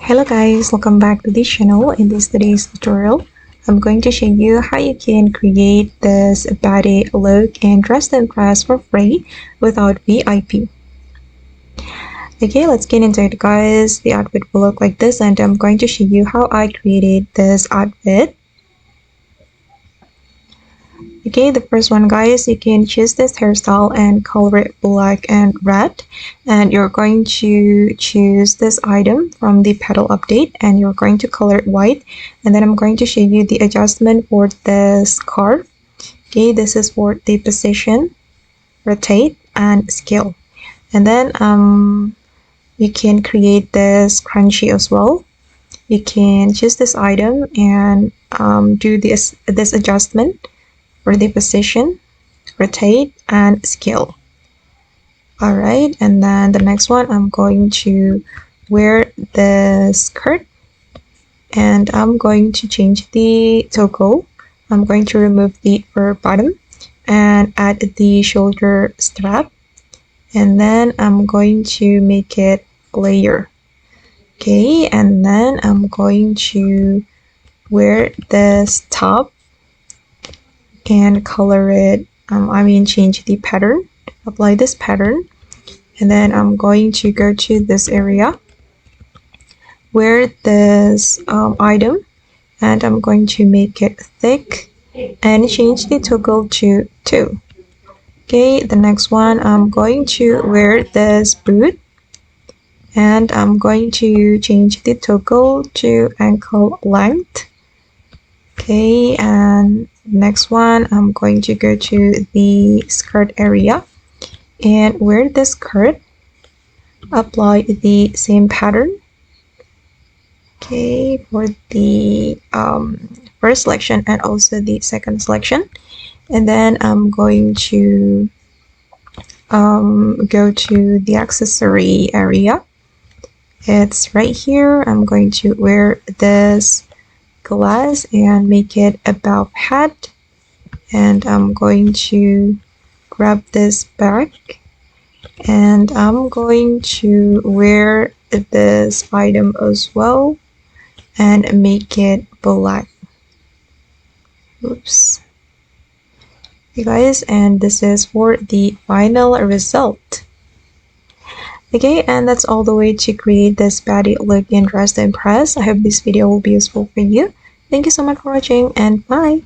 Hello guys, welcome back to this channel. In this today's tutorial, I'm going to show you how you can create this Baddie look and dress to impress for free without VIP. Okay, let's get into it guys. The outfit will look like this and I'm going to show you how I created this outfit. Okay, the first one guys, you can choose this hairstyle and color it black and red, and you're going to choose this item from the petal update and you're going to color it white, and then I'm going to show you the adjustment for the scarf. Okay, this is for the position, rotate, and scale. And then you can create this crunchy as well. You can choose this item and do this adjustment for the position, rotate, and scale. Alright, and then the next one, I'm going to wear the skirt and I'm going to change the toggle. I'm going to remove the fur bottom and add the shoulder strap, and then I'm going to make it layer. Okay, and then I'm going to wear this top and color it, change the pattern, apply this pattern, and then I'm going to go to this area, wear this item, and I'm going to make it thick and change the toggle to 2. Okay, the next one, I'm going to wear this boot and I'm going to change the toggle to ankle length. Okay, and next one, I'm going to go to the skirt area and wear the skirt, apply the same pattern. Okay, for the first selection and also the second selection, and then I'm going to go to the accessory area. It's right here. I'm going to wear this glass and make it a bob hat, and I'm going to grab this bag and I'm going to wear this item as well and make it black. Oops. Okay guys, and this is for the final result. Okay, and that's all the way to create this Baddie look and dress to impress. I hope this video will be useful for you. Thank you so much for watching and bye!